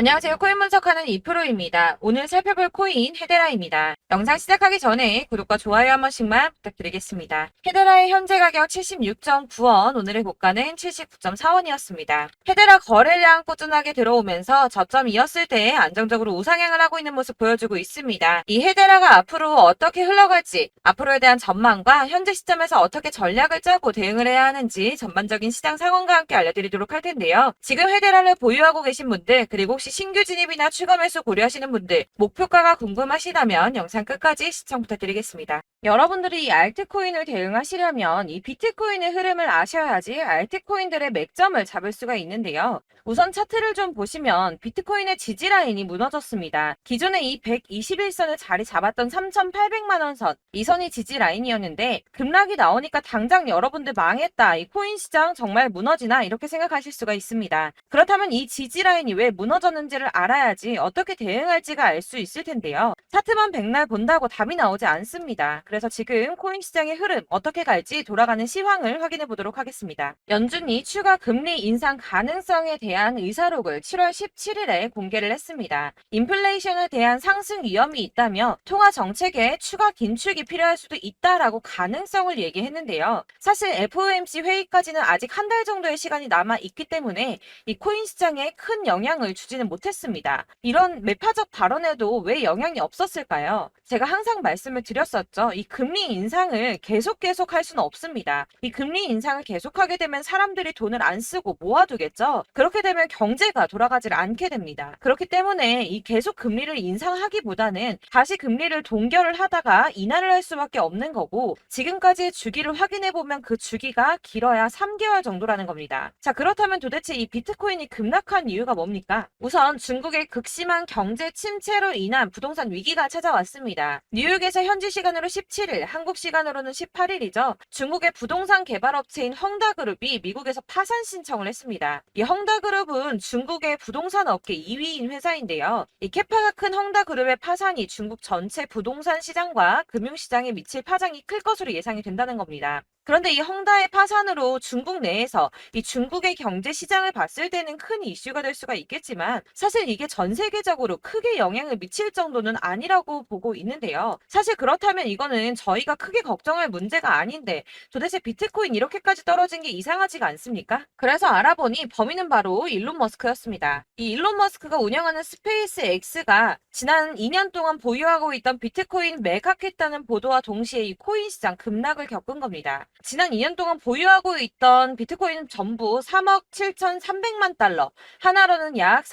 안녕하세요. 코인 분석하는 이프로입니다. 오늘 살펴볼 코인 헤데라입니다. 영상 시작하기 전에 구독과 좋아요 한 번씩만 부탁드리겠습니다. 헤데라의 현재 가격 76.9원, 오늘의 고가는 79.4원이었습니다. 헤데라 거래량 꾸준하게 들어오면서 저점이었을 때 안정적으로 우상향을 하고 있는 모습 보여주고 있습니다. 이 헤데라가 앞으로 어떻게 흘러갈지, 앞으로에 대한 전망과 현재 시점에서 어떻게 전략을 짜고 대응을 해야 하는지 전반적인 시장 상황과 함께 알려드리도록 할 텐데요. 지금 헤데라를 보유하고 계신 분들, 그리고 혹시 신규 진입이나 추가 매수 고려하시는 분들, 목표가가 궁금하시다면 영상 끝까지 시청 부탁드리겠습니다. 여러분들이 이 알트코인을 대응하시려면 이 비트코인의 흐름을 아셔야지 알트코인들의 맥점을 잡을 수가 있는데요. 우선 차트를 좀 보시면 비트코인의 지지 라인이 무너졌습니다. 기존에 이 121선을 자리 잡았던 3,800만 원 선, 이 선이 지지 라인이었는데 급락이 나오니까 당장 여러분들 망했다, 이 코인 시장 정말 무너지나, 이렇게 생각하실 수가 있습니다. 그렇다면 이 지지 라인이 왜 무너졌는지를 알아야지 어떻게 대응할지가 알 수 있을 텐데요. 차트만 백날 본다고 답이 나오지 않습니다. 그래서 지금 코인 시장의 흐름 어떻게 갈지 돌아가는 시황을 확인해 보도록 하겠습니다. 연준이 추가 금리 인상 가능성에 대한 의사록을 7월 17일에 공개를 했습니다. 인플레이션에 대한 상승 위험이 있다며 통화 정책에 추가 긴축이 필요할 수도 있다라고 가능성을 얘기했는데요. 사실 FOMC 회의까지는 아직 한 달 정도의 시간이 남아 있기 때문에 이 코인 시장에 큰 영향을 주지는 못했습니다. 이런 매파적 발언에도 왜 영향이 없었을까요? 제가 항상 말씀을 드렸었죠. 이 금리 인상을 계속 할 수는 없습니다. 이 금리 인상을 계속하게 되면 사람들이 돈을 안 쓰고 모아두겠죠. 그렇게 되면 경제가 돌아가질 않게 됩니다. 그렇기 때문에 이 계속 금리를 인상하기보다는 다시 금리를 동결을 하다가 인하를 할 수밖에 없는 거고, 지금까지의 주기를 확인해 보면 그 주기가 길어야 3개월 정도라는 겁니다. 자, 그렇다면 도대체 이 비트코인이 급락한 이유가 뭡니까? 우선 중국의 극심한 경제 침체로 인한 부동산 위기가 찾아왔습니다. 뉴욕에서 현지 시간으로 17일, 한국 시간으로는 18일이죠. 중국의 부동산 개발업체인 헝다그룹이 미국에서 파산 신청을 했습니다. 이 헝다그룹은 중국의 부동산 업계 2위인 회사인데요. 이 캐파가 큰 헝다그룹의 파산이 중국 전체 부동산 시장과 금융시장에 미칠 파장이 클 것으로 예상이 된다는 겁니다. 그런데 이 헝다의 파산으로 중국 내에서 이 중국의 경제 시장을 봤을 때는 큰 이슈가 될 수가 있겠지만, 사실 이게 전 세계적으로 크게 영향을 미칠 정도는 아니라고 보고 있는데요. 사실 그렇다면 이거는 저희가 크게 걱정할 문제가 아닌데 도대체 비트코인 이렇게까지 떨어진 게 이상하지가 않습니까? 그래서 알아보니 범인은 바로 일론 머스크였습니다. 이 일론 머스크가 운영하는 스페이스 X가 지난 2년 동안 보유하고 있던 비트코인 매각했다는 보도와 동시에 이 코인 시장 급락을 겪은 겁니다. 지난 2년 동안 보유하고 있던 비트코인은 전부 3억 7,300만 달러, 하나로는 약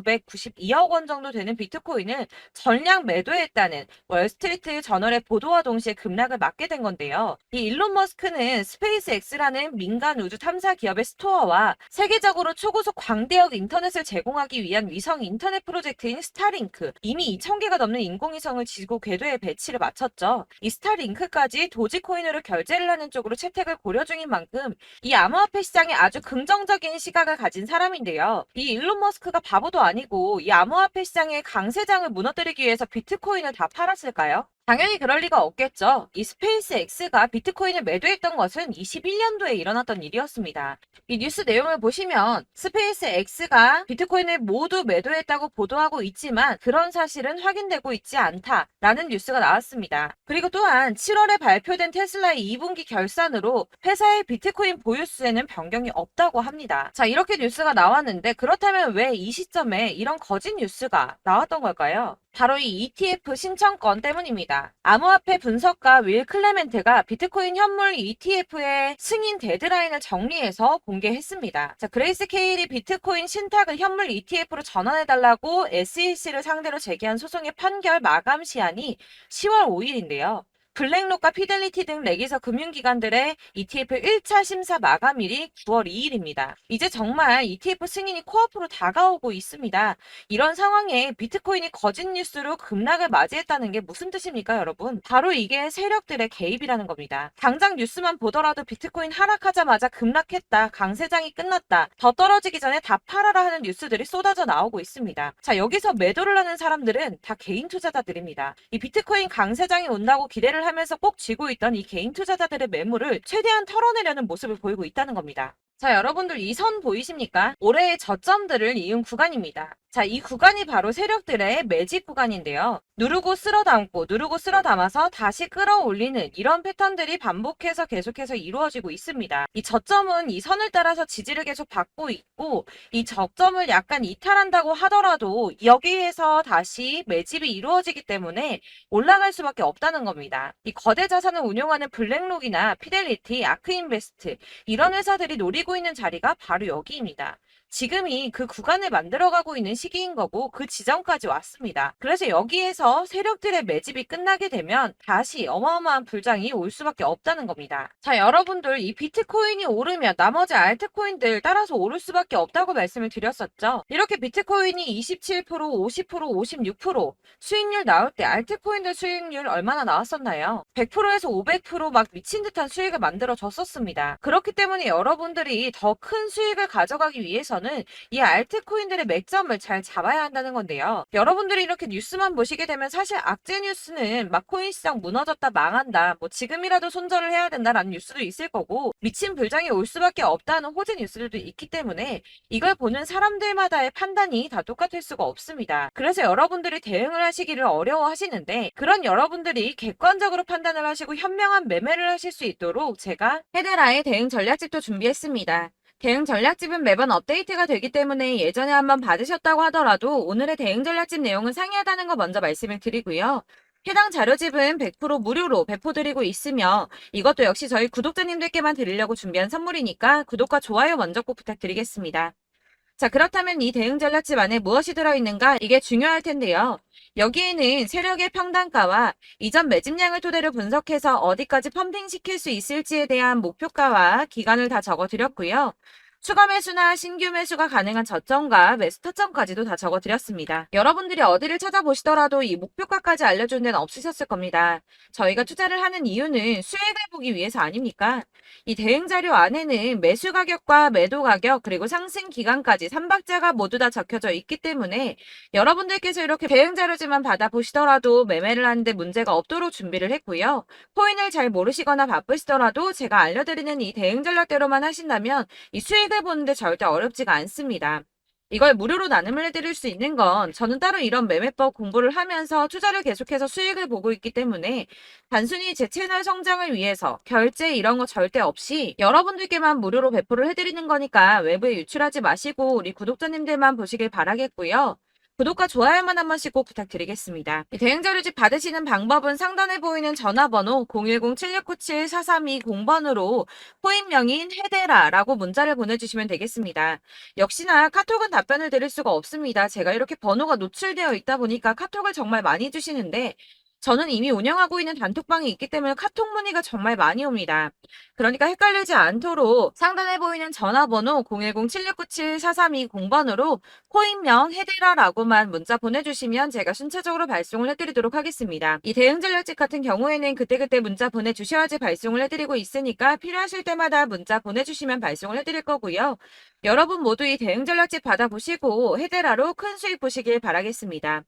4,992억 원 정도 되는 비트코인을 전량 매도했다는 월스트리트 저널의 보도와 동시에 급락을 맞게 된 건데요. 이 일론 머스크는 스페이스 X라는 민간 우주 탐사 기업의 스토어와 세계적으로 초고속 광대역 인터넷을 제공하기 위한 위성 인터넷 프로젝트인 스타링크, 이미 2,000개가 넘는 인공위성을 지구 궤도에 배치를 마쳤죠. 이 스타링크까지 도지코인으로 결제를 하는 쪽으로 채택을 고려 중인 만큼 이 암호화폐 시장에 아주 긍정적인 시각을 가진 사람인데요. 이 일론 머스크가 바보도 아니고 이 암호화폐 시장의 강세장을 무너뜨리기 위해서 비트코인을 다 팔았을까요? 당연히 그럴 리가 없겠죠. 이 스페이스 X가 비트코인을 매도했던 것은 21년도에 일어났던 일이었습니다. 이 뉴스 내용을 보시면 스페이스 X가 비트코인을 모두 매도했다고 보도하고 있지만 그런 사실은 확인되고 있지 않다라는 뉴스가 나왔습니다. 그리고 또한 7월에 발표된 테슬라의 2분기 결산으로 회사의 비트코인 보유수에는 변경이 없다고 합니다. 자, 이렇게 뉴스가 나왔는데 그렇다면 왜 이 시점에 이런 거짓 뉴스가 나왔던 걸까요? 바로 이 ETF 신청권 때문입니다. 암호화폐 분석가 윌 클레멘트가 비트코인 현물 ETF의 승인 데드라인을 정리해서 공개했습니다. 자, 그레이스 케일이 비트코인 신탁을 현물 ETF로 전환해달라고 SEC를 상대로 제기한 소송의 판결 마감 시한이 10월 5일인데요. 블랙록과 피델리티 등 레기서 금융기관들의 ETF 1차 심사 마감일이 9월 2일입니다. 이제 정말 ETF 승인이 코앞으로 다가오고 있습니다. 이런 상황에 비트코인이 거짓 뉴스로 급락을 맞이했다는 게 무슨 뜻입니까, 여러분? 바로 이게 세력들의 개입이라는 겁니다. 당장 뉴스만 보더라도 비트코인 하락하자마자 급락했다, 강세장이 끝났다, 더 떨어지기 전에 다 팔아라 하는 뉴스들이 쏟아져 나오고 있습니다. 자, 여기서 매도를 하는 사람들은 다 개인 투자자들입니다. 이 비트코인 강세장이 온다고 기대를 하면서 꼭 쥐고 있던 이 개인 투자자들의 매물을 최대한 털어내려는 모습을 보이고 있다는 겁니다. 자, 여러분들 이 선 보이십니까? 올해의 저점들을 이은 구간입니다. 자, 이 구간이 바로 세력들의 매집 구간인데요. 누르고 쓸어 담고 누르고 쓸어 담아서 다시 끌어올리는 이런 패턴들이 반복해서 계속해서 이루어지고 있습니다. 이 저점은 이 선을 따라서 지지를 계속 받고 있고, 이 저점을 약간 이탈한다고 하더라도 여기에서 다시 매집이 이루어지기 때문에 올라갈 수밖에 없다는 겁니다. 이 거대 자산을 운용하는 블랙록이나 피델리티, 아크인베스트 이런 회사들이 노리고 있는 자리가 바로 여기입니다. 지금이 그 구간을 만들어가고 있는 시기인 거고 그 지점까지 왔습니다. 그래서 여기에서 세력들의 매집이 끝나게 되면 다시 어마어마한 불장이 올 수밖에 없다는 겁니다. 자, 여러분들, 이 비트코인이 오르면 나머지 알트코인들 따라서 오를 수밖에 없다고 말씀을 드렸었죠. 이렇게 비트코인이 27%, 50%, 56% 수익률 나올 때 알트코인들 수익률 얼마나 나왔었나요? 100%에서 500%막 미친 듯한 수익을 만들어 줬었습니다. 그렇기 때문에 여러분들이 더 큰 수익을 가져가기 위해서는 이 알트코인들의 맥점을 잘 잡아야 한다는 건데요. 여러분들이 이렇게 뉴스만 보시게 되면 사실 악재 뉴스는 막 코인 시장 무너졌다, 망한다, 뭐 지금이라도 손절을 해야 된다라는 뉴스도 있을 거고, 미친 불장이 올 수밖에 없다는 호재 뉴스들도 있기 때문에 이걸 보는 사람들마다의 판단이 다 똑같을 수가 없습니다. 그래서 여러분들이 대응을 하시기를 어려워하시는데, 그런 여러분들이 객관적으로 판단을 하시고 현명한 매매를 하실 수 있도록 제가 헤데라의 대응 전략집도 준비했습니다. 대응 전략집은 매번 업데이트가 되기 때문에 예전에 한번 받으셨다고 하더라도 오늘의 대응 전략집 내용은 상이하다는 거 먼저 말씀을 드리고요. 해당 자료집은 100% 무료로 배포드리고 있으며, 이것도 역시 저희 구독자님들께만 드리려고 준비한 선물이니까 구독과 좋아요 먼저 꼭 부탁드리겠습니다. 자, 그렇다면 이 대응 전략집 안에 무엇이 들어있는가? 이게 중요할 텐데요. 여기에는 세력의 평단가와 이전 매집량을 토대로 분석해서 어디까지 펌핑시킬 수 있을지에 대한 목표가와 기간을 다 적어드렸고요. 추가 매수나 신규 매수가 가능한 저점과 매수 타점까지도 다 적어드렸습니다. 여러분들이 어디를 찾아보시더라도 이 목표가까지 알려준 데는 없으셨을 겁니다. 저희가 투자를 하는 이유는 수익을 보기 위해서 아닙니까? 이 대응 자료 안에는 매수 가격과 매도 가격 그리고 상승 기간까지 3박자가 모두 다 적혀져 있기 때문에 여러분들께서 이렇게 대응 자료지만 받아보시더라도 매매를 하는데 문제가 없도록 준비를 했고요. 코인을 잘 모르시거나 바쁘시더라도 제가 알려드리는 이 대응 전략대로만 하신다면 이 수익을 보는데 절대 어렵지가 않습니다. 이걸 무료로 나눔을 해드릴 수 있는 건 저는 따로 이런 매매법 공부를 하면서 투자를 계속해서 수익을 보고 있기 때문에 단순히 제 채널 성장을 위해서 결제 이런 거 절대 없이 여러분들께만 무료로 배포를 해드리는 거니까 외부에 유출하지 마시고 우리 구독자님들만 보시길 바라겠고요. 구독과 좋아요만 한 번씩 꼭 부탁드리겠습니다. 대응 자료집 받으시는 방법은 상단에 보이는 전화번호 010-7697-4320번으로 코인명인 헤데라라고 문자를 보내주시면 되겠습니다. 역시나 카톡은 답변을 드릴 수가 없습니다. 제가 이렇게 번호가 노출되어 있다 보니까 카톡을 정말 많이 주시는데 저는 이미 운영하고 있는 단톡방이 있기 때문에 카톡 문의가 정말 많이 옵니다. 그러니까 헷갈리지 않도록 상단에 보이는 전화번호 010-7697-4320번으로 코인명 헤데라라고만 문자 보내주시면 제가 순차적으로 발송을 해드리도록 하겠습니다. 이 대응 전략집 같은 경우에는 그때그때 문자 보내주셔야지 발송을 해드리고 있으니까 필요하실 때마다 문자 보내주시면 발송을 해드릴 거고요. 여러분 모두 이 대응 전략집 받아보시고 헤데라로 큰 수익 보시길 바라겠습니다.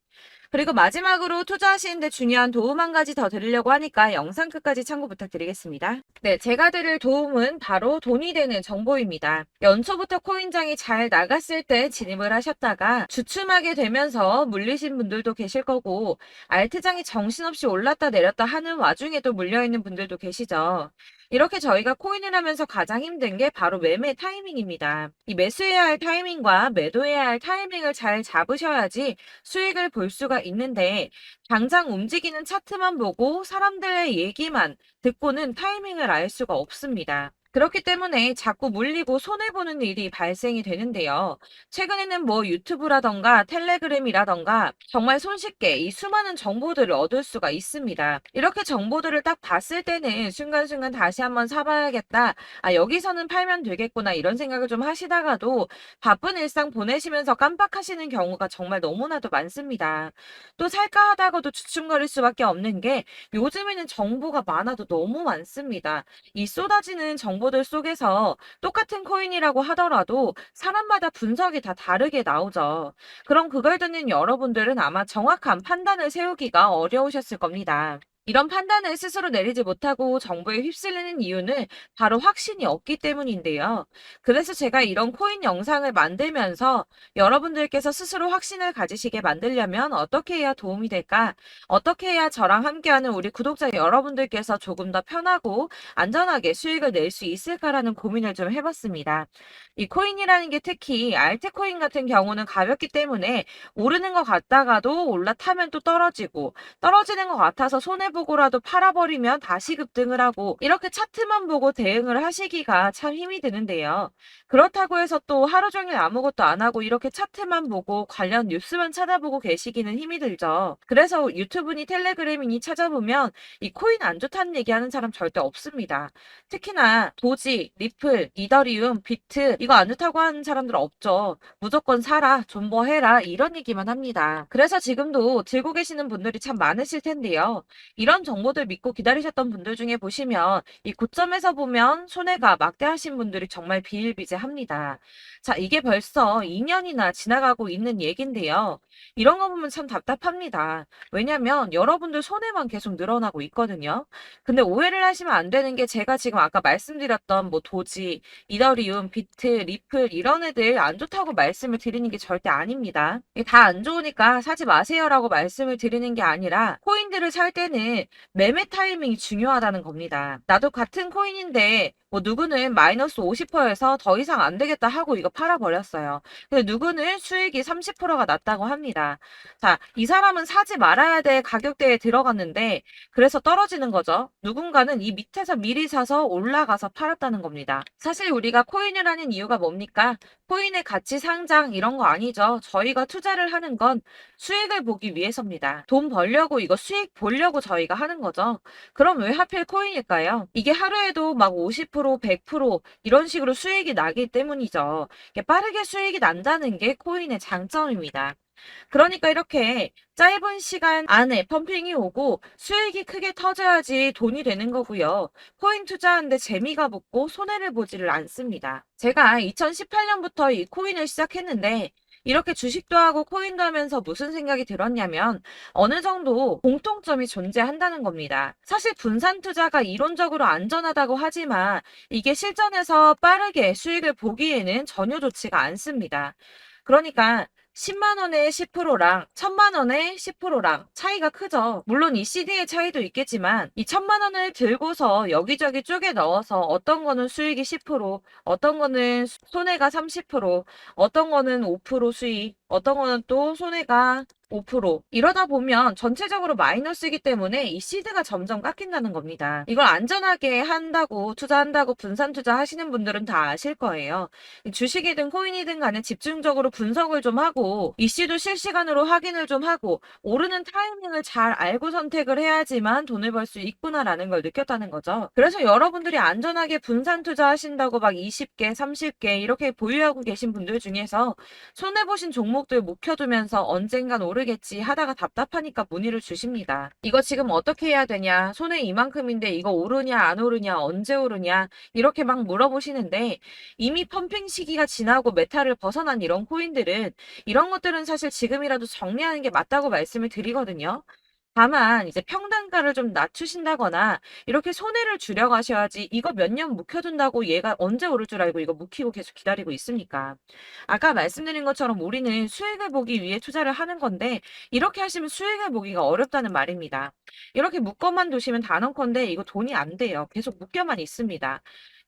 그리고 마지막으로 투자하시는데 중요한 도움 한 가지 더 드리려고 하니까 영상 끝까지 참고 부탁드리겠습니다. 네, 제가 드릴 도움은 바로 돈이 되는 정보입니다. 연초부터 코인장이 잘 나갔을 때 진입을 하셨다가 주춤하게 되면서 물리신 분들도 계실 거고, 알트장이 정신없이 올랐다 내렸다 하는 와중에도 물려있는 분들도 계시죠. 이렇게 저희가 코인을 하면서 가장 힘든 게 바로 매매 타이밍입니다. 이 매수해야 할 타이밍과 매도해야 할 타이밍을 잘 잡으셔야지 수익을 볼 수가 있는데, 당장 움직이는 차트만 보고 사람들의 얘기만 듣고는 타이밍을 알 수가 없습니다. 그렇기 때문에 자꾸 물리고 손해보는 일이 발생이 되는데요. 최근에는 뭐 유튜브라던가 텔레그램이라던가 정말 손쉽게 이 수많은 정보들을 얻을 수가 있습니다. 이렇게 정보들을 딱 봤을 때는 순간순간 다시 한번 사봐야겠다, 아 여기서는 팔면 되겠구나 이런 생각을 좀 하시다가도 바쁜 일상 보내시면서 깜빡하시는 경우가 정말 너무나도 많습니다. 또 살까 하다가도 주춤거릴 수밖에 없는 게 요즘에는 정보가 많아도 너무 많습니다. 이 쏟아지는 정보들 속에서 똑같은 코인이라고 하더라도 사람마다 분석이 다 다르게 나오죠. 그럼 그걸 듣는 여러분들은 아마 정확한 판단을 세우기가 어려우셨을 겁니다. 이런 판단을 스스로 내리지 못하고 정보에 휩쓸리는 이유는 바로 확신이 없기 때문인데요. 그래서 제가 이런 코인 영상을 만들면서 여러분들께서 스스로 확신을 가지시게 만들려면 어떻게 해야 도움이 될까? 어떻게 해야 저랑 함께하는 우리 구독자 여러분들께서 조금 더 편하고 안전하게 수익을 낼 수 있을까라는 고민을 좀 해봤습니다. 이 코인이라는 게 특히 알트코인 같은 경우는 가볍기 때문에 오르는 것 같다가도 올라타면 또 떨어지고 떨어지는 것 같아서 손해보고라도 팔아버리면 다시 급등을 하고 이렇게 차트만 보고 대응을 하시기가 참 힘이 드는데요. 그렇다고 해서 또 하루 종일 아무것도 안 하고 이렇게 차트만 보고 관련 뉴스만 찾아보고 계시기는 힘이 들죠. 그래서 유튜브니 텔레그램이니 찾아보면 이 코인 안 좋다는 얘기하는 사람 절대 없습니다. 특히나 도지, 리플, 이더리움, 비트 이거 안 좋다고 하는 사람들 없죠. 무조건 사라, 존버해라 이런 얘기만 합니다. 그래서 지금도 들고 계시는 분들이 참 많으실 텐데요. 이런 정보들 믿고 기다리셨던 분들 중에 보시면 이 고점에서 보면 손해가 막대하신 분들이 정말 비일비재합니다. 자, 이게 벌써 2년이나 지나가고 있는 얘긴데요. 이런 거 보면 참 답답합니다. 왜냐면 여러분들 손해만 계속 늘어나고 있거든요. 근데 오해를 하시면 안 되는 게 제가 지금 아까 말씀드렸던 뭐 도지, 이더리움, 비트, 리플 이런 애들 안 좋다고 말씀을 드리는 게 절대 아닙니다. 다 안 좋으니까 사지 마세요라고 말씀을 드리는 게 아니라 코인들을 살 때는 매매 타이밍이 중요하다는 겁니다. 나도 같은 코인인데 뭐 누구는 마이너스 50%에서 더 이상 안 되겠다 하고 이거 팔아버렸어요. 근데 누구는 수익이 30%가 났다고 합니다. 자, 이 사람은 사지 말아야 될 가격대에 들어갔는데 그래서 떨어지는 거죠. 누군가는 이 밑에서 미리 사서 올라가서 팔았다는 겁니다. 사실 우리가 코인을 하는 이유가 뭡니까? 코인의 가치 상장 이런 거 아니죠. 저희가 투자를 하는 건 수익을 보기 위해서입니다. 돈 벌려고 이거 수익 보려고 저희가 하는 거죠. 그럼 왜 하필 코인일까요? 이게 하루에도 막 50%, 100% 이런 식으로 수익이 나기 때문이죠. 이게 빠르게 수익이 난다는 게 코인의 장점입니다. 그러니까 이렇게 짧은 시간 안에 펌핑이 오고 수익이 크게 터져야지 돈이 되는 거고요. 코인 투자하는데 재미가 붙고 손해를 보지를 않습니다. 제가 2018년부터 이 코인을 시작했는데 이렇게 주식도 하고 코인도 하면서 무슨 생각이 들었냐면 어느 정도 공통점이 존재한다는 겁니다. 사실 분산 투자가 이론적으로 안전하다고 하지만 이게 실전에서 빠르게 수익을 보기에는 전혀 좋지가 않습니다. 그러니까 10만 원에 10%랑 1000만 원에 10%랑 차이가 크죠. 물론 이 CD의 차이도 있겠지만 이 1000만 원을 들고서 여기저기 쪼개 넣어서 어떤 거는 수익이 10%, 어떤 거는 손해가 30%, 어떤 거는 5% 수익, 어떤 거는 또 손해가 5% 이러다 보면 전체적으로 마이너스이기 때문에 이 시드가 점점 깎인다는 겁니다. 이걸 안전하게 한다고 투자한다고 분산 투자하시는 분들은 다 아실 거예요. 주식이든 코인이든 간에 집중적으로 분석을 좀 하고 이슈도 실시간으로 확인을 좀 하고 오르는 타이밍을 잘 알고 선택을 해야지만 돈을 벌 수 있구나라는 걸 느꼈다는 거죠. 그래서 여러분들이 안전하게 분산 투자하신다고 막 20개, 30개 이렇게 보유하고 계신 분들 중에서 손해보신 종목들 묵혀두면서 언젠간 오르겠지 하다가 답답하니까 문의를 주십니다. 이거 지금 어떻게 해야 되냐? 손해 이만큼인데 이거 오르냐 안 오르냐 언제 오르냐 이렇게 막 물어보시는데 이미 펌핑 시기가 지나고 메타를 벗어난 이런 코인들은 이런 것들은 사실 지금이라도 정리하는 게 맞다고 말씀을 드리거든요. 다만 이제 평단가를 좀 낮추신다거나 이렇게 손해를 줄여가셔야지 이거 몇 년 묵혀둔다고 얘가 언제 오를 줄 알고 이거 묵히고 계속 기다리고 있습니까? 아까 말씀드린 것처럼 우리는 수익을 보기 위해 투자를 하는 건데 이렇게 하시면 수익을 보기가 어렵다는 말입니다. 이렇게 묶어만 두시면 단언컨대 이거 돈이 안 돼요. 계속 묶여만 있습니다.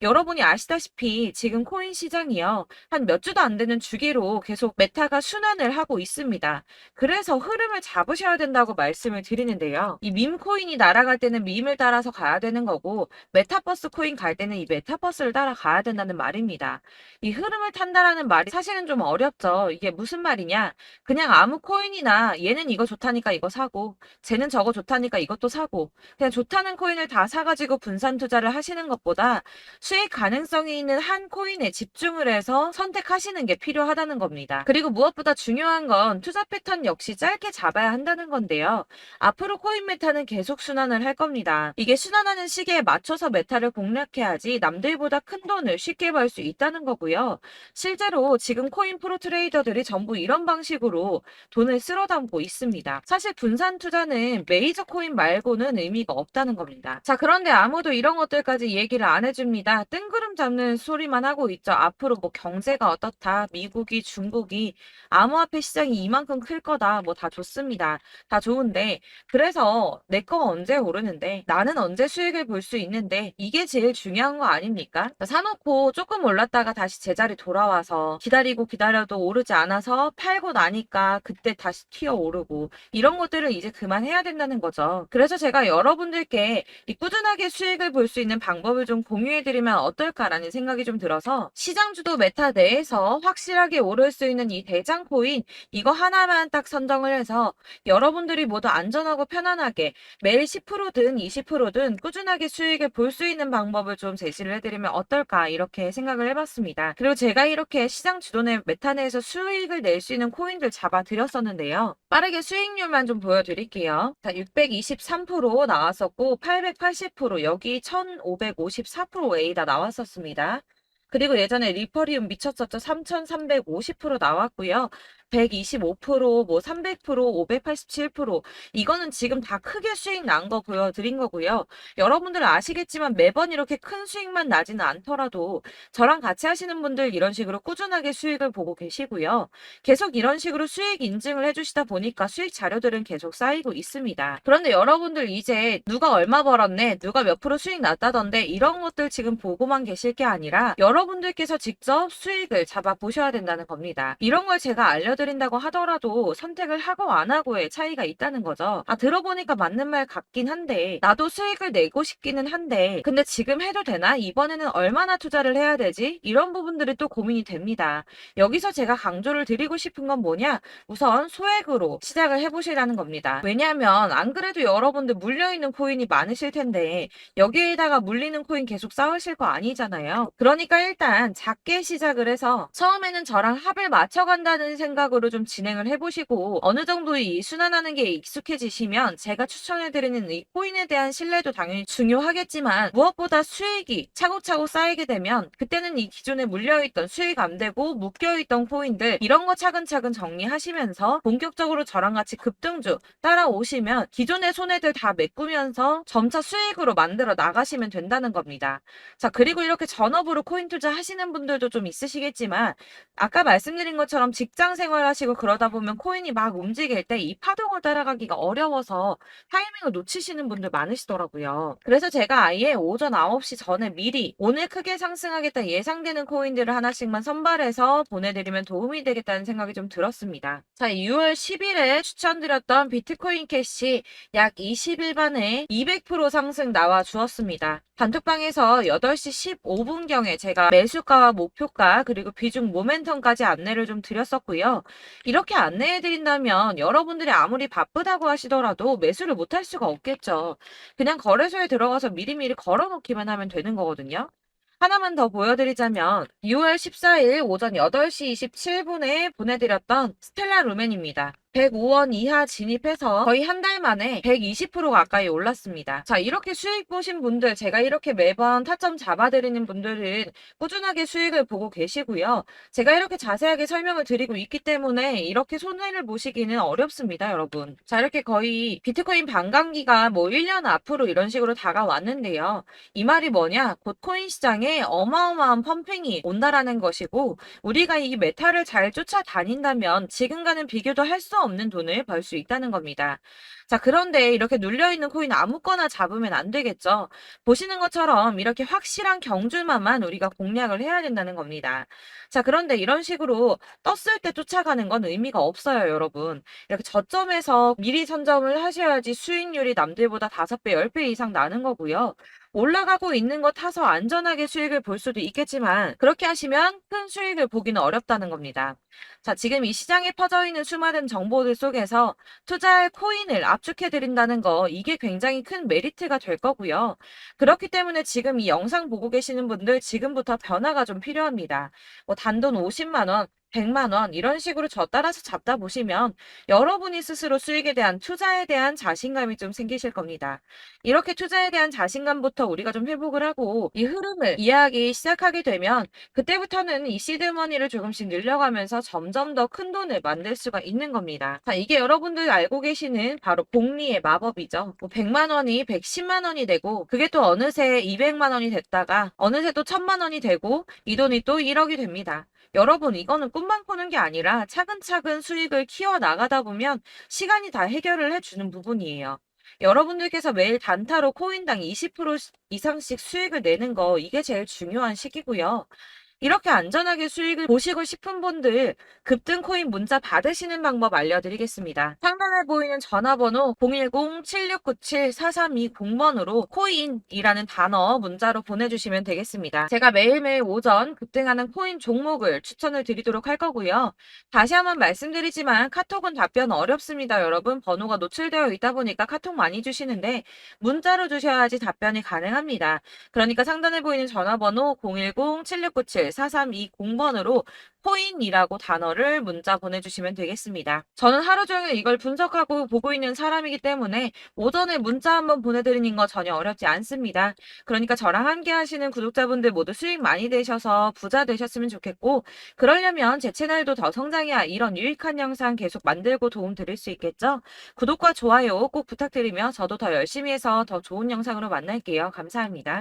여러분이 아시다시피 지금 코인 시장이요. 한 몇 주도 안 되는 주기로 계속 메타가 순환을 하고 있습니다. 그래서 흐름을 잡으셔야 된다고 말씀을 드리는데요. 이 밈 코인이 날아갈 때는 밈을 따라서 가야 되는 거고 메타버스 코인 갈 때는 이 메타버스를 따라가야 된다는 말입니다. 이 흐름을 탄다라는 말이 사실은 좀 어렵죠. 이게 무슨 말이냐? 그냥 아무 코인이나 얘는 이거 좋다니까 이거 사고 쟤는 저거 좋다니까 이것도 사고 그냥 좋다는 코인을 다 사가지고 분산 투자를 하시는 것보다 수익 가능성이 있는 한 코인에 집중을 해서 선택하시는 게 필요하다는 겁니다. 그리고 무엇보다 중요한 건 투자 패턴 역시 짧게 잡아야 한다는 건데요. 앞으로 코인 메타는 계속 순환을 할 겁니다. 이게 순환하는 시기에 맞춰서 메타를 공략해야지 남들보다 큰 돈을 쉽게 벌 수 있다는 거고요. 실제로 지금 코인 프로 트레이더들이 전부 이런 방식으로 돈을 쓸어 담고 있습니다. 사실 분산 투자는 메이저 코인 말고는 의미가 없다는 겁니다. 자, 그런데 아무도 이런 것들까지 얘기를 안 해줍니다. 뜬구름 잡는 소리만 하고 있죠. 앞으로 뭐 경제가 어떻다, 미국이, 중국이, 암호화폐 시장이 이만큼 클 거다, 뭐 다 좋습니다. 다 좋은데, 그래서 내 거가 언제 오르는데, 나는 언제 수익을 볼 수 있는데, 이게 제일 중요한 거 아닙니까? 사놓고 조금 올랐다가 다시 제자리 돌아와서 기다리고 기다려도 오르지 않아서 팔고 나니까 그때 다시 튀어 오르고, 이런 것들을 이제 그만해야 된다는 거죠. 그래서 제가 여러분들께 이 꾸준하게 수익을 볼 수 있는 방법을 좀 공유해드리면 어떨까라는 생각이 좀 들어서 시장주도 메타 내에서 확실하게 오를 수 있는 이 대장 코인 이거 하나만 딱 선정을 해서 여러분들이 모두 안전하고 편안하게 매일 10%든 20%든 꾸준하게 수익을 볼 수 있는 방법을 좀 제시를 해드리면 어떨까 이렇게 생각을 해봤습니다. 그리고 제가 이렇게 시장 주도내 메타 내에서 수익을 낼 수 있는 코인들 잡아드렸었는데요. 빠르게 수익률만 좀 보여드릴게요. 자, 623% 나왔었고 880% 여기 1554%A다 나왔었습니다. 그리고 예전에 리퍼리움 미쳤었죠. 3350% 나왔고요. 125%, 뭐 300%, 587% 이거는 지금 다 크게 수익 난 거 보여드린 거고요. 여러분들 아시겠지만 매번 이렇게 큰 수익만 나지는 않더라도 저랑 같이 하시는 분들 이런 식으로 꾸준하게 수익을 보고 계시고요. 계속 이런 식으로 수익 인증을 해주시다 보니까 수익 자료들은 계속 쌓이고 있습니다. 그런데 여러분들 이제 누가 얼마 벌었네, 누가 몇 프로 수익 났다던데 이런 것들 지금 보고만 계실 게 아니라 여러분들께서 직접 수익을 잡아 보셔야 된다는 겁니다. 이런 걸 제가 알려드린다고 하더라도 선택을 하고 안 하고의 차이가 있다는 거죠. 아, 들어보니까 맞는 말 같긴 한데 나도 수익을 내고 싶기는 한데 근데 지금 해도 되나? 이번에는 얼마나 투자를 해야 되지? 이런 부분들이 또 고민이 됩니다. 여기서 제가 강조를 드리고 싶은 건 뭐냐? 우선 소액으로 시작을 해보시라는 겁니다. 왜냐하면 안 그래도 여러분들 물려있는 코인이 많으실 텐데 여기에다가 물리는 코인 계속 쌓으실 거 아니잖아요. 그러니까 일단 작게 시작을 해서 처음에는 저랑 합을 맞춰간다는 생각으로 좀 진행을 해보시고 어느 정도 이 순환하는 게 익숙해지시면 제가 추천해드리는 이 코인에 대한 신뢰도 당연히 중요하겠지만 무엇보다 수익이 차곡차곡 쌓이게 되면 그때는 이 기존에 물려있던 수익 안 되고 묶여있던 코인들 이런 거 차근차근 정리하시면서 본격적으로 저랑 같이 급등주 따라오시면 기존의 손해들 다 메꾸면서 점차 수익으로 만들어 나가시면 된다는 겁니다. 자, 그리고 이렇게 전업으로 코인 투자 하시는 분들도 좀 있으시겠지만 아까 말씀드린 것처럼 직장 생활하시고 그러다 보면 코인이 막 움직일 때 이 파동을 따라가기가 어려워서 타이밍을 놓치시는 분들 많으시더라고요. 그래서 제가 아예 오전 9시 전에 미리 오늘 크게 상승하겠다 예상되는 코인들을 하나씩만 선발해서 보내드리면 도움이 되겠다는 생각이 좀 들었습니다. 자, 6월 10일에 추천드렸던 비트코인 캐시 약 20일 만에 200% 상승 나와 주었습니다. 단톡방에서 8시 15분경에 제가 매수가와 목표가 그리고 비중 모멘텀까지 안내를 좀 드렸었고요. 이렇게 안내해드린다면 여러분들이 아무리 바쁘다고 하시더라도 매수를 못할 수가 없겠죠. 그냥 거래소에 들어가서 미리미리 걸어놓기만 하면 되는 거거든요. 하나만 더 보여드리자면 6월 14일 오전 8시 27분에 보내드렸던 스텔라 루멘입니다. 105원 이하 진입해서 거의 한 달 만에 120% 가까이 올랐습니다. 자, 이렇게 수익 보신 분들, 제가 이렇게 매번 타점 잡아드리는 분들은 꾸준하게 수익을 보고 계시고요. 제가 이렇게 자세하게 설명을 드리고 있기 때문에 이렇게 손해를 보시기는 어렵습니다, 여러분. 자, 이렇게 거의 비트코인 반감기가 뭐 1년 앞으로 이런 식으로 다가왔는데요. 이 말이 뭐냐? 곧 코인 시장에 어마어마한 펌핑이 온다라는 것이고 우리가 이 메타를 잘 쫓아다닌다면 지금과는 비교도 할 수 없는 돈을 벌 수 있다는 겁니다. 자, 그런데 이렇게 눌려있는 코인 아무거나 잡으면 안 되겠죠. 보시는 것처럼 이렇게 확실한 경주만만 우리가 공략을 해야 된다는 겁니다. 자, 그런데 이런 식으로 떴을 때 쫓아가는 건 의미가 없어요, 여러분. 이렇게 저점에서 미리 선점을 하셔야지 수익률이 남들보다 5배, 10배 이상 나는 거고요. 올라가고 있는 거 타서 안전하게 수익을 볼 수도 있겠지만 그렇게 하시면 큰 수익을 보기는 어렵다는 겁니다. 자, 지금 이 시장에 퍼져 있는 수많은 정보들 속에서 투자할 코인을 압축해 드린다는 거 이게 굉장히 큰 메리트가 될 거고요. 그렇기 때문에 지금 이 영상 보고 계시는 분들 지금부터 변화가 좀 필요합니다. 뭐 단돈 50만 원, 100만 원 이런 식으로 저 따라서 잡다 보시면 여러분이 스스로 수익에 대한 투자에 대한 자신감이 좀 생기실 겁니다. 이렇게 투자에 대한 자신감부터 우리가 좀 회복을 하고 이 흐름을 이해하기 시작하게 되면 그때부터는 이 시드머니를 조금씩 늘려가면서 점점 더 큰 돈을 만들 수가 있는 겁니다. 자, 이게 여러분들 알고 계시는 바로 복리의 마법이죠. 뭐 100만 원이 110만 원이 되고 그게 또 어느새 200만 원이 됐다가 어느새 또 1000만 원이 되고 이 돈이 또 1억이 됩니다. 여러분, 이거는 꿈만 꾸는 게 아니라 차근차근 수익을 키워 나가다 보면 시간이 다 해결을 해주는 부분이에요. 여러분들께서 매일 단타로 코인당 20% 이상씩 수익을 내는 거 이게 제일 중요한 시기고요. 이렇게 안전하게 수익을 보시고 싶은 분들 급등 코인 문자 받으시는 방법 알려드리겠습니다. 상단에 보이는 전화번호 010-7697-4320번으로 코인이라는 단어 문자로 보내주시면 되겠습니다. 제가 매일매일 오전 급등하는 코인 종목을 추천을 드리도록 할 거고요. 다시 한번 말씀드리지만 카톡은 답변 어렵습니다. 여러분, 번호가 노출되어 있다 보니까 카톡 많이 주시는데 문자로 주셔야지 답변이 가능합니다. 그러니까 상단에 보이는 전화번호 010-7697-4320번으로 코인이라고 단어를 문자 보내주시면 되겠습니다. 저는 하루 종일 이걸 분석하고 보고 있는 사람이기 때문에 오전에 문자 한번 보내드리는 거 전혀 어렵지 않습니다. 그러니까 저랑 함께 하시는 구독자분들 모두 수익 많이 되셔서 부자 되셨으면 좋겠고 그러려면 제 채널도 더 성장해야 이런 유익한 영상 계속 만들고 도움 드릴 수 있겠죠? 구독과 좋아요 꼭 부탁드리며 저도 더 열심히 해서 더 좋은 영상으로 만날게요. 감사합니다.